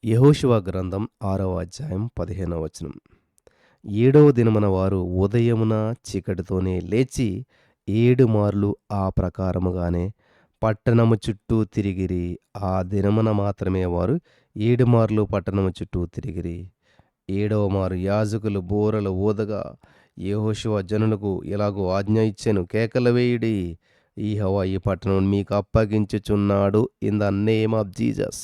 యెహోషువ గ్రంథం 6వ అధ్యాయం 15వ వచనం. 7వ దినమున వారు ఉదయమున చీకటితోనే లేచి 7 మార్లు ఆ ప్రకారముగానే పట్టణము చుట్టూ తిరిగిరి. ఆ దినమున మాత్రమే వారు 7 మార్లు పట్టణము చుట్టూ తిరిగిరి. 7వ మారు యాజకులు బూరలు ఊదగా యెహోషువ జనులకు ఇలాగూ ఆజ్ఞ ఇచ్చెను, కేకలు వేయుడి, యెహోవా ఈ పట్టణం మీకు అప్పగించుచున్నాడు. In the name of Jesus.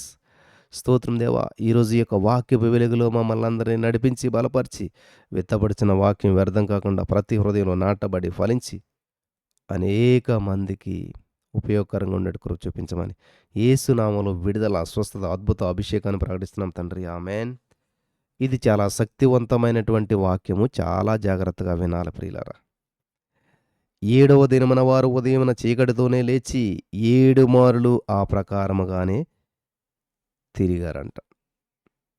స్తోత్రం దేవా. ఈరోజు ఈ యొక్క వాక్యపు వెలుగులో మమ్మల్ని అందరినీ నడిపించి బలపరిచి విత్తబడిచిన వాక్యం వ్యర్థం కాకుండా ప్రతి హృదయంలో నాటబడి ఫలించి అనేక మందికి ఉపయోగకరంగా ఉండేట్టు కృప చూపించమని యేసు నామములో విడుదల, స్వస్థత, అద్భుత అభిషేకాన్ని ప్రకటిస్తున్నాం తండ్రి. ఆమేన్. ఇది చాలా శక్తివంతమైనటువంటి వాక్యము. చాలా జాగ్రత్తగా వినాలి ప్రియులారా. 7వ దినమున వారు ఉదయమున చీకటితోనే లేచి 7 మార్లు ఆ ప్రకారముగానే తిరిగారంట.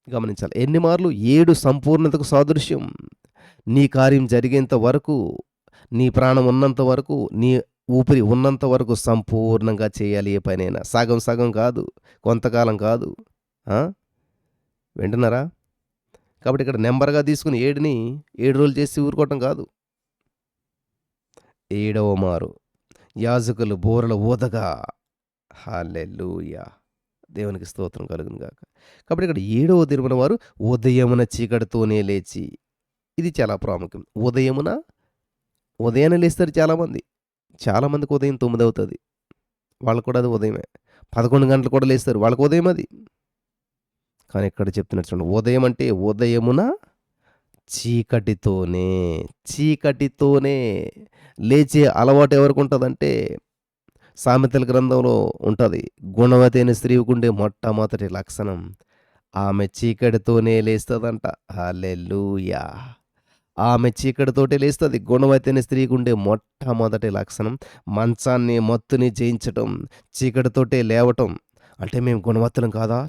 గమనించాలి. ఎన్ని మార్లు? 7 సంపూర్ణతకు సాదృశ్యం. నీ కార్యం జరిగేంత వరకు, నీ ప్రాణం ఉన్నంత వరకు, నీ ఊపిరి ఉన్నంత వరకు సంపూర్ణంగా చేయాలి ఏ పనైనా. సగం సగం కాదు, కొంతకాలం కాదు. వింటున్నారా? కాబట్టి ఇక్కడ నెంబర్గా తీసుకుని 7ని 7 రోజులు చేసి ఊరుకోవటం కాదు. 7వ మారు యాజకులు బూరలు ఊదగా, హల్లెలూయా, దేవునికి స్తోత్రం కలుగును గాక. కాబట్టి ఇక్కడ 7వ దినమున వారు ఉదయమున చీకటితోనే లేచి, ఇది చాలా ప్రాముఖ్యం. ఉదయాన్నే లేస్తారు చాలామంది. చాలామందికి ఉదయం 9 అవుతుంది. వాళ్ళకు కూడా అది ఉదయమే. 11 గంటలు కూడా లేస్తారు, వాళ్ళకు ఉదయం అది. కానీ ఇక్కడ చెప్తున్నట్టు చూడండి, ఉదయం అంటే ఉదయమున చీకటితోనే లేచే అలవాటు ఎవరికి ఉంటుందంటే, సామెతల గ్రంథంలో ఉంటుంది, గుణవతి అయిన స్త్రీకుండే మొట్టమొదటి లక్షణం ఆమె చీకటితోనే లేస్తుందంట. హల్లెలూయా. ఆమె చీకటితోటే లేస్తుంది. గుణవతి అయిన స్త్రీకి ఉండే మొట్టమొదటి లక్షణం మంచాన్ని, మత్తుని జయించటం, చీకటితోటే లేవటం. అంటే మేము గుణవత్తులం కాదా?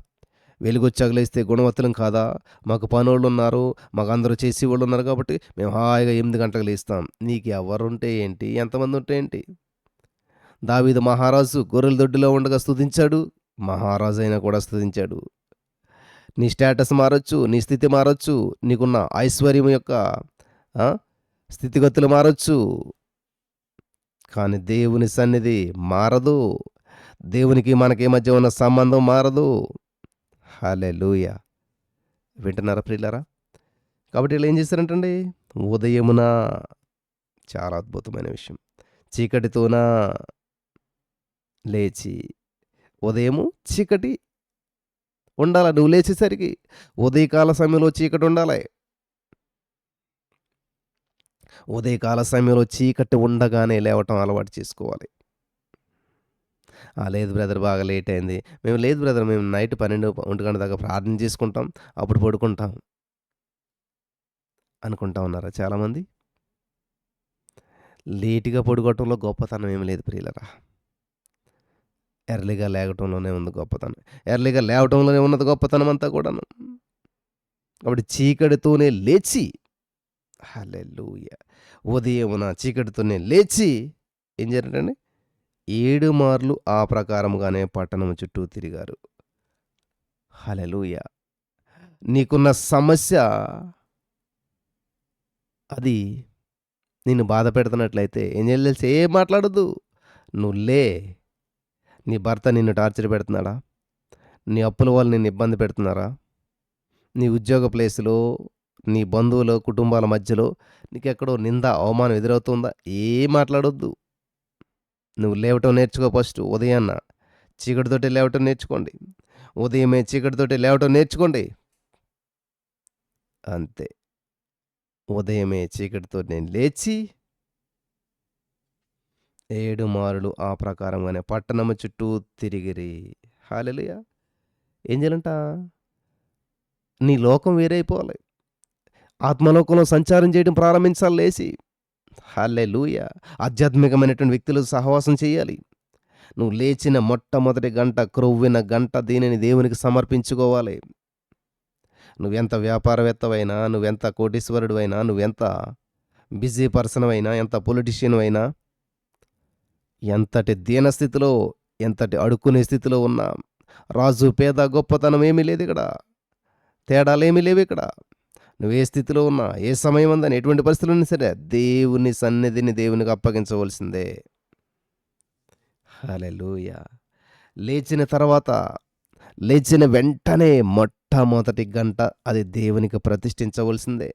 వెలుగొచ్చాక లేస్తే గుణవత్తులం కాదా? మాకు పనోళ్ళు ఉన్నారు, మాకు అందరూ చేసేవాళ్ళు ఉన్నారు కాబట్టి మేము హాయిగా 8 గంటలకు లేస్తాం. నీకు ఎవరుంటే ఏంటి, ఎంతమంది ఉంటే ఏంటి? దావీదు మహారాజు గొర్రెల దొడ్డిలో ఉండగా స్తుతించాడు, మహారాజు అయినా కూడా స్తుతించాడు. నీ స్టేటస్ మారొచ్చు, నీ స్థితి మారొచ్చు, నీకున్న ఐశ్వర్యం యొక్క స్థితిగతులు మారొచ్చు, కానీ దేవుని సన్నిధి మారదు. దేవునికి మనకి మధ్య ఉన్న సంబంధం మారదు. హల్లెలూయా. వింటున్నారా ప్రియులారా? కాబట్టి వీళ్ళు ఏం చేశారంటండి, ఉదయమున, చాలా అద్భుతమైన విషయం, చీకటితోన లేచి, ఉదయము చీకటి ఉండాలి. నువ్వు లేచేసరికి ఉదయకాల సమయంలో చీకటి ఉండాలి. ఉదయకాల సమయంలో చీకటి ఉండగానే లేవటం అలవాటు చేసుకోవాలి. లేదు బ్రదర్, బాగా లేట్ అయింది. లేదు బ్రదర్, మేము నైట్ 12-1 గంట దాకా ప్రార్థన చేసుకుంటాం, అప్పుడు పడుకుంటాం అనుకుంటా ఉన్నారా చాలామంది? లేటుగా పడుకోవటంలో గొప్పతనం ఏమి లేదు ప్రియులరా. ఎర్లీగా లేగటంలోనే ఉంది గొప్పతనం. ఎర్లీగా లేవటంలోనే ఉన్నది గొప్పతనం అంతా కూడాను. కాబట్టి చీకటితోనే లేచి, హల్లెలూయా, ఉదయమున చీకటితోనే లేచి ఏం జరిగిందండి? 7 మార్లు ఆ ప్రకారముగానే పట్టణం చుట్టూ తిరిగారు. హల్లెలూయా. నీకున్న సమస్య అది నిన్ను బాధ పెడుతున్నట్లయితే ఏం చేయాలి తెలిసి? ఏం మాట్లాడొద్దు, నువ్వు లే. నీ భర్త నిన్ను టార్చర్ పెడుతున్నాడా? నీ అప్పుల వాళ్ళు నిన్ను ఇబ్బంది పెడుతున్నారా? నీ ఉద్యోగ ప్లేసులో, నీ బంధువుల కుటుంబాల మధ్యలో నీకు ఎక్కడో నింద, అవమానం ఎదురవుతుందా? ఏం మాట్లాడొద్దు. నువ్వు లేవటం నేర్చుకో. ఫస్ట్ ఉదయాన్న చీకటితోటి లేవటం నేర్చుకోండి. ఉదయమే చీకటితోటి లేవటం నేర్చుకోండి. అంతే. ఉదయమే చీకటితో నేను లేచి 7 మార్లు ఆ ప్రకారంగానే పట్టణము చుట్టూ తిరిగిరి. హల్లెలూయా. ఏం చేయాలంట? నీ లోకం వేరైపోవాలి. ఆత్మలోకంలో సంచారం చేయడం ప్రారంభించాలి లేచి. హల్లెలూయా. ఆధ్యాత్మికమైనటువంటి వ్యక్తులతో సహవాసం చేయాలి. నువ్వు లేచిన మొట్టమొదటి గంట, క్రొవ్విన గంట దీనిని దేవునికి సమర్పించుకోవాలి. నువ్వెంత వ్యాపారవేత్తవైనా, నువ్వెంత కోటీశ్వరుడు అయినా, నువ్వెంత బిజీ పర్సన్ అయినా, ఎంత పొలిటీషియన్ అయినా, ఎంతటి దీనస్థితిలో, ఎంతటి అడుక్కునే స్థితిలో ఉన్నా, రాజు పేద గొప్పతనం ఏమీ లేదు ఇక్కడ. తేడాలేమీ లేవు ఇక్కడ. నువ్వు ఏ స్థితిలో ఉన్నా, ఏ సమయం ఉందని, ఎటువంటి పరిస్థితుల్లో ఉన్నా సరే దేవుని సన్నిధిని దేవునికి అప్పగించవలసిందే. హల్లెలూయా! లేచిన తర్వాత, లేచిన వెంటనే మొట్టమొదటి గంట అది దేవునికి ప్రతిష్ఠించవలసిందే.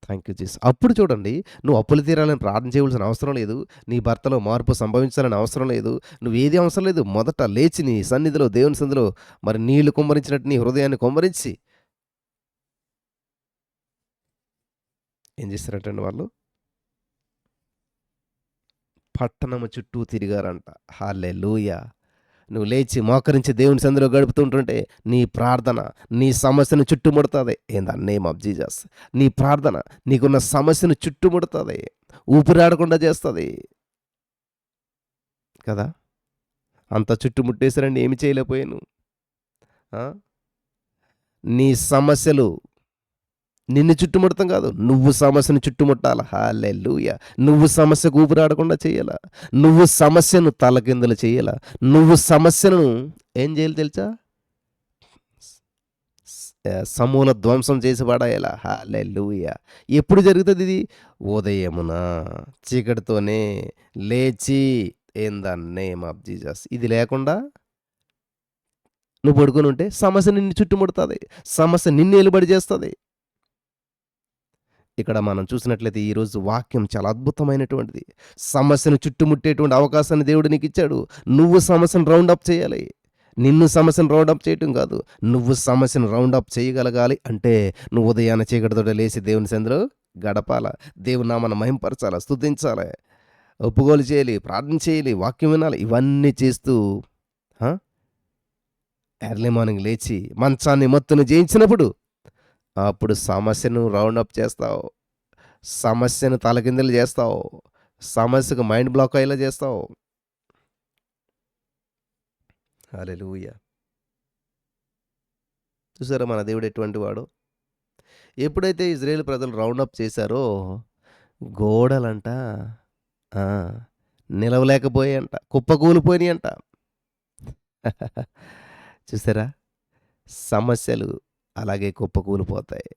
Thank you Jesus. అప్పుడు చూడండి, నువ్వు అప్పులు తీరాలని ప్రార్థన చేయవలసిన అవసరం లేదు. నీ భర్తలో మార్పు సంభవించాలని అవసరం లేదు. నువ్వేది అవసరం లేదు. మొదట లేచి నీ సన్నిధిలో, దేవుని సన్నిధిలో మరి నీళ్లు కుమ్మరించినట్టు నీ హృదయాన్ని కుమ్మరించి ఏం చేస్తారంటండి వాళ్ళు? పట్టణము చుట్టూ తిరిగారంట. హల్లెలూయా! నువ్వు లేచి మోకరించి దేవుని సన్నిధిలో గడుపుతుంటుంటే నీ ప్రార్థన నీ సమస్యను చుట్టుముడుతుంది. In the name of Jesus. నీ ప్రార్థన నీకున్న సమస్యను చుట్టుముడుతుంది, ఊపిరాడకుండా చేస్తుంది కదా. అంత చుట్టుముట్టేసారండి, ఏమి చేయలేకపోయాను. ఆ? నీ సమస్యలు నిన్ను చుట్టుముడతాం కాదు, నువ్వు సమస్యను చుట్టుముట్టాల. హల్లెలూయా! నువ్వు సమస్యకు ఊపిరాడకుండా చేయాల, నువ్వు సమస్యను తలకిందులు చేయాల, నువ్వు సమస్యను ఏం చేయాలి తెలుసా? సమూల ధ్వంసం చేసి పడాయాల. హల్లెలూయా! ఎప్పుడు జరుగుతుంది ఇది? ఉదయమున చీకటితోనే లేచి. In the name of Jesus. ఇది లేకుండా నువ్వు పడుకొని ఉంటే సమస్య నిన్ను చుట్టుముడుతుంది, సమస్య నిన్ను ఏలుబడి చేస్తుంది. ఇక్కడ మనం చూసినట్లయితే ఈరోజు వాక్యం చాలా అద్భుతమైనటువంటిది. సమస్యను చుట్టుముట్టేటువంటి అవకాశాన్ని దేవుడు నీకు ఇచ్చాడు. నువ్వు సమస్యను రౌండప్ చేయాలి. నిన్ను సమస్యను రౌండప్ చేయటం కాదు, నువ్వు సమస్యను రౌండప్ చేయగలగాలి అంటే నువ్వు ఉదయాన్నే చీకటితోటి లేచి దేవుని సన్నిధిలో గడపాల, దేవుని నామాన్ని మహింపరచాల, స్తుతించాలి, ఒప్పుకోలు చేయాలి, ప్రార్థన చేయాలి, వాక్యం వినాలి. ఇవన్నీ చేస్తూ ఎర్లీ మార్నింగ్ లేచి మంచాన్ని మత్తును జయించినప్పుడు అప్పుడు సమస్యను రౌండప్ చేస్తావు, సమస్యను తలకిందులు చేస్తావు, సమస్యకు మైండ్ బ్లాక్ అయ్యేలా చేస్తావు. హల్లెలూయా! చూసారా మన దేవుడు ఎటువంటి వాడు? ఎప్పుడైతే ఇజ్రాయేల్ ప్రజలు రౌండప్ చేశారో గోడలంట ఆ, నిలవలేకపోయాయంట, కుప్పకూలిపోయినాయంట. చూసారా, సమస్యలు అలాగే కుప్పకూలిపోతాయి,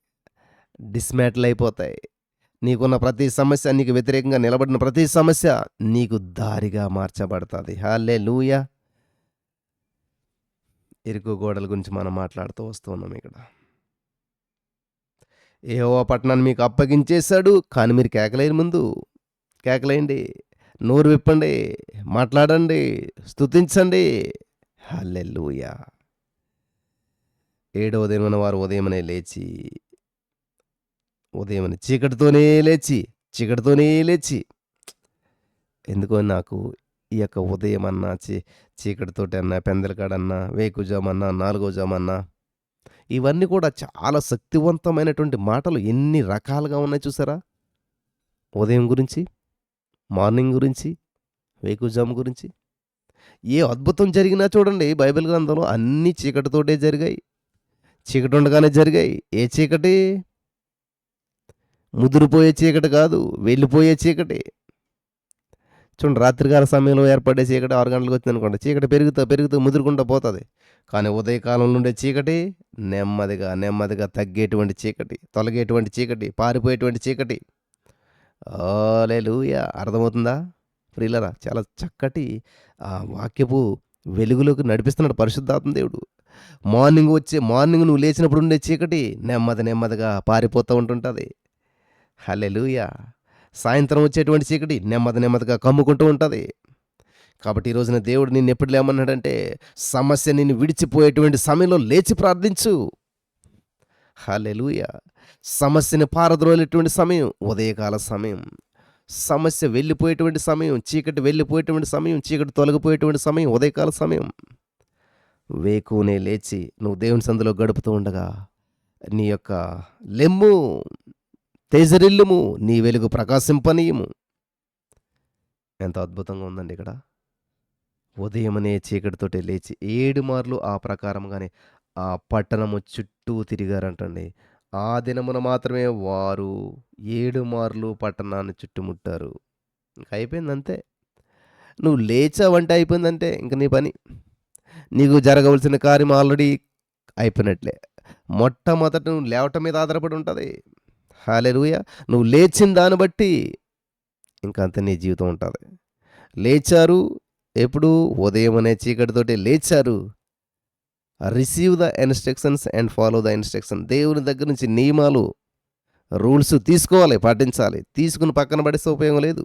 డిస్మాటిల్ అయిపోతాయి. నీకున్న ప్రతి సమస్య, నీకు వ్యతిరేకంగా నిలబడిన ప్రతి సమస్య నీకు దారిగా మార్చబడుతుంది. హల్లెలూయా! ఇరుకు గోడల గురించి మనం మాట్లాడుతూ వస్తూ ఉన్నాం. ఇక్కడ యెహోవా పట్టణాన్ని మీకు అప్పగించేశాడు, కానీ మీరు కేకలేని ముందు కేకలేయండి, నోరు విప్పండి, మాట్లాడండి, స్తుతించండి. హల్లెలూయా! 7వ దినమున వారు ఉదయమనే లేచి, ఉదయమని చీకటితోనే లేచి ఎందుకో నాకు ఈ యొక్క ఉదయం అన్నా, చీకటితోటి అన్నా, పెందలకాడన్నా, వేకుజామన్నా, 4వ జామన్నా, ఇవన్నీ కూడా చాలా శక్తివంతమైనటువంటి మాటలు. ఎన్ని రకాలుగా ఉన్నాయి చూసారా? ఉదయం గురించి, మార్నింగ్ గురించి, వేకుజాము గురించి. ఏ అద్భుతం జరిగినా చూడండి బైబిల్ గ్రంథంలో అన్నీ చీకటితోటే జరిగాయి, చీకటి ఉండగానే జరిగాయి. ఏ చీకటి? ముదిరిపోయే చీకటి కాదు, వెళ్ళిపోయే చీకటి. చూడండి, రాత్రికాల సమయంలో ఏర్పడే చీకటి 6 గంటలకు వచ్చింది అనుకోండి, చీకటి పెరుగుతూ ముదురుకుంటూ పోతుంది. కానీ ఉదయకాలంలో ఉండే చీకటి నెమ్మదిగా తగ్గేటువంటి చీకటి, తొలగేటువంటి చీకటి, పారిపోయేటువంటి చీకటి. హల్లెలూయా! అర్థమవుతుందా ప్రియులారా? చాలా చక్కటి ఆ వాక్యపు వెలుగులోకి నడిపిస్తున్నాడు పరిశుద్ధాత్మ దేవుడు. మార్నింగ్ నువ్వు లేచినప్పుడు ఉండే చీకటి నెమ్మదిగా పారిపోతూ ఉంటుంటుంది. హల్లెలూయా! సాయంత్రం వచ్చేటువంటి చీకటి నెమ్మదిగా కమ్ముకుంటూ ఉంటుంది. కాబట్టి ఈ రోజున దేవుడు నిన్ను ఎప్పుడు లేమన్నాడంటే, సమస్య నిన్ను విడిచిపోయేటువంటి సమయంలో లేచి ప్రార్థించు. హల్లెలూయా! సమస్యని పారద్రోలేటువంటి సమయం ఉదయకాల సమయం. సమస్య వెళ్ళిపోయేటువంటి సమయం, చీకటి వెళ్ళిపోయేటువంటి సమయం, చీకటి తొలగిపోయేటువంటి సమయం ఉదయకాల సమయం. వేకువనే లేచి నువ్వు దేవుని సందులో గడుపుతూ ఉండగా నీ యొక్క లెమ్ము, తేజరిల్లుము, నీ వెలుగు ప్రకాశింపనీయము. ఎంత అద్భుతంగా ఉందండి ఇక్కడ. ఉదయమనే చీకటితోటి లేచి 7 మార్లు ఆ ప్రకారంగానే ఆ పట్టణము చుట్టూ తిరిగారంటండి. ఆ దినమున మాత్రమే వారు 7 మార్లు పట్టణాన్ని చుట్టుముట్టారు. ఇంక అయిపోయిందంతే. నువ్వు లేచావంటే అయిపోయిందంటే ఇంక నీ పని. నీకు జరగవలసిన కార్యం ఆల్రెడీ అయిపోయినట్లే. మొట్టమొదట నువ్వు లేవటం మీద ఆధారపడి ఉంటుంది. హల్లెలూయా! నువ్వు లేచిన దాన్ని బట్టి ఇంక అంతే నీ జీవితం ఉంటుంది. లేచారు ఎప్పుడు? ఉదయం అనే చీకటితోటి లేచారు. Receive the instructions and follow the instruction. దేవుని దగ్గర నుంచి నియమాలు, రూల్స్ తీసుకోవాలి, పాటించాలి. తీసుకుని పక్కన పడేస్తే ఉపయోగం లేదు.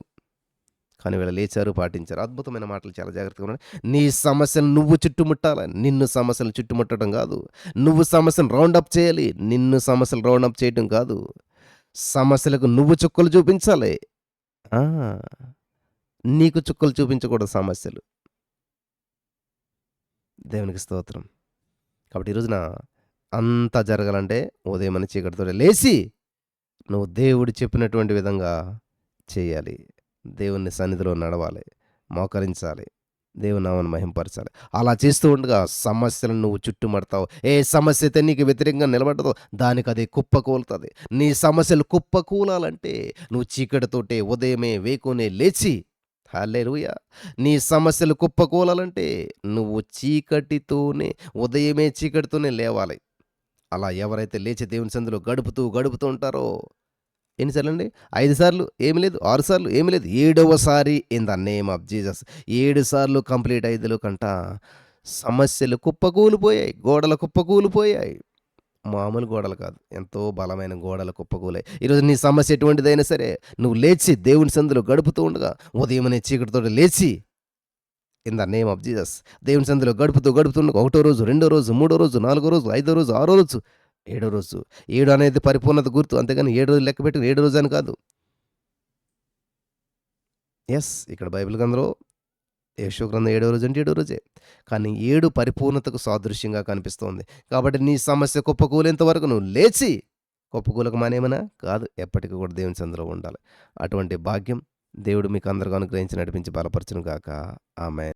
కానీ వీళ్ళు లేచారు, పాటించారు. అద్భుతమైన మాటలు, చాలా జాగ్రత్తగా ఉండండి. నీ సమస్యలు నువ్వు చుట్టుముట్టాలి. నిన్ను సమస్యలు చుట్టుముట్టడం కాదు. నువ్వు సమస్యను రౌండప్ చేయాలి. నిన్ను సమస్యలు రౌండప్ చేయటం కాదు. సమస్యలకు నువ్వు చుక్కలు చూపించాలి. ఆ! నీకు చుక్కలు చూపించకూడదు సమస్యలు. దేవునికి స్తోత్రం. కాబట్టి ఈ రోజున అంతా జరగాలంటే ఉదయమని చీకటితోటే లేచి నువ్వు దేవుడు చెప్పినటువంటి విధంగా చేయాలి. దేవుని సన్నిధిలో నడవాలి, మోకరించాలి, దేవుని నామాన్ని మహింపరచాలి. అలా చేస్తూ ఉండగా సమస్యలను నువ్వు చుట్టుముడతావు. ఏ సమస్య అయితే నీకు వ్యతిరేకంగా నిలబడ్డదో దానికి అది కుప్పకూలుతుంది. నీ సమస్యలు కుప్పకూలాలంటే నువ్వు చీకటితోటే ఉదయమే వేకునే లేచి, హల్లెలూయా, నీ సమస్యలు కుప్పకూలాలంటే నువ్వు చీకటితోనే, ఉదయమే చీకటితోనే లేవాలి. అలా ఎవరైతే లేచి దేవుని సన్నిధిలో గడుపుతూ ఉంటారో, ఎన్నిసార్లండి? 5 సార్లు ఏమి లేదు, 6 సార్లు ఏమి లేదు, 7వసారి in the name of Jesus. 7 సార్లు కంప్లీట్ 5లో కంట సమస్యలు కుప్పకూలిపోయాయి, గోడలు కుప్పకూలిపోయాయి. మామూలు గోడలు కాదు, ఎంతో బలమైన గోడలు కుప్పకూలాయి. ఈరోజు నీ సమస్య ఎటువంటిదైనా సరే నువ్వు లేచి దేవుని సన్నిధిలో గడుపుతూ ఉండగా, ఉదయమనే చీకటితో లేచి in the name of Jesus దేవుని సన్నిధిలో గడుపుతుండగా, ఒకటో రోజు, రెండో రోజు, మూడో రోజు, నాలుగో రోజు, ఐదో రోజు, ఆరో రోజు, ఏడో రోజు. 7 అనేది పరిపూర్ణత గుర్తు. అంతేగాని 7 రోజులు లెక్క పెట్టి 7 రోజు అని కాదు. ఇక్కడ బైబిల్ గ్రంథంలో యేషూవ గ్రంథం 7వ రోజు అంటే 7వ రోజే. కానీ 7 పరిపూర్ణతకు సాదృశ్యంగా కనిపిస్తోంది. కాబట్టి నీ సమస్య కుప్పకూలేంత వరకు నువ్వు లేచి, కుప్పకూలక మానేమనా కాదు, ఎప్పటికీ కూడా దేవుని సన్నిధిలో ఉండాలి. అటువంటి భాగ్యం దేవుడు మీకు అందరికీ అనుగ్రహించి నడిపించి బలపరచును గాక. ఆమేన్.